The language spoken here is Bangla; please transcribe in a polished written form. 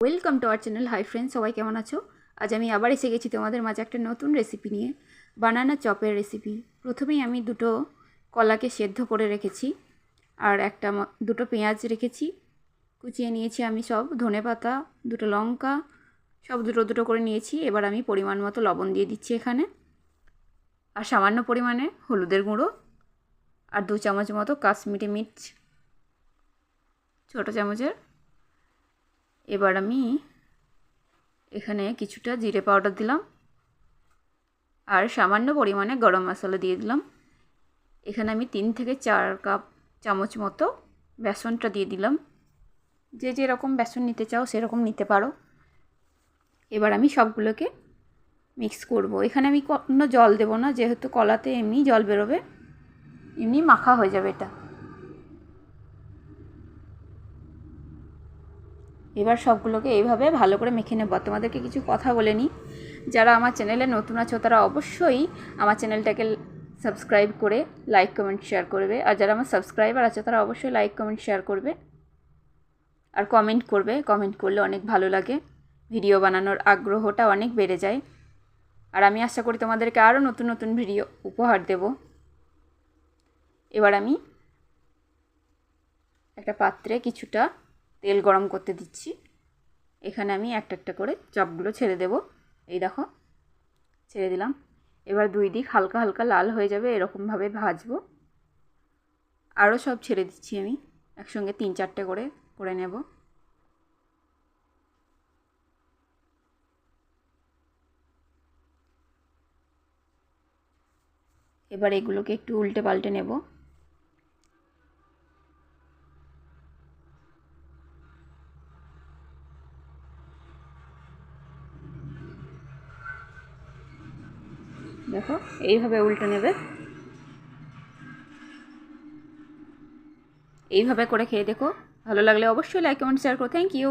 Welcome to our channel. Hi friends, সবাই কেমন আছো? আজ আমি আবার এসে গেছি তোমাদের মাঝে একটা নতুন রেসিপি নিয়ে, বানানা চপের রেসিপি। প্রথমেই আমি দুটো কলাকে সেদ্ধ করে রেখেছি, আর দুটো পেঁয়াজ রেখেছি, কুচিয়ে নিয়েছি আমি সব, ধনেপাতা, দুটো লঙ্কা, সব দুটো দুটো করে নিয়েছি। এবার আমি পরিমাণ মতো লবণ দিয়ে দিচ্ছি এখানে, আর সামান্য পরিমাণে হলুদের গুঁড়ো, আর 2 চামচ মতো কাশ্মীরি মির্চ, ছোটো চামচের। এবার আমি এখানে কিছুটা জিরে পাউডার দিলাম, আর সামান্য পরিমাণে গরম মশলা দিয়ে দিলাম। এখানে আমি 3 থেকে 4 চামচ মতো বেসনটা দিয়ে দিলাম। যে যেরকম বেসন নিতে চাও সেরকম নিতে পারো। এবার আমি সবগুলোকে মিক্স করব। এখানে আমি কোনো জল দেবো না, যেহেতু কলাতে এমনি জল বেরোবে, এমনি মাখা হয়ে যাবে এটা। এবার সবগুলোকে এইভাবে ভালো করে মেখে নেব। তোমাদেরকে কিছু কথা বলে নিই। যারা আমার চ্যানেলে নতুন আছো তারা অবশ্যই আমার চ্যানেলটাকে সাবস্ক্রাইব করে লাইক কমেন্ট শেয়ার করবে, আর যারা আমার সাবস্ক্রাইবার আছে তারা অবশ্যই লাইক কমেন্ট শেয়ার করবে আর কমেন্ট করবে। কমেন্ট করলে অনেক ভালো লাগে, ভিডিও বানানোর আগ্রহটা অনেক বেড়ে যায়, আর আমি আশা করি তোমাদেরকে আরও নতুন নতুন ভিডিও উপহার দেব। এবার আমি একটা পাত্রে কিছুটা তেল গরম করতে দিচ্ছি। এখানে আমি একটা একটা করে চপগুলো ছেড়ে দেব। এই দেখো, ছেড়ে দিলাম। এবার 2 দিক হালকা হালকা লাল হয়ে যাবে, এরকমভাবে ভাজবো। আরও সব ছেড়ে দিচ্ছি আমি, একসঙ্গে 3-4টে করে নেব। এবার এগুলোকে একটু উল্টে পাল্টে নেব। দেখো, এইভাবে উল্টে নেবে। এইভাবে করে খেয়ে দেখো, ভালো লাগলে অবশ্যই লাইক কমেন্ট শেয়ার করো। Thank you.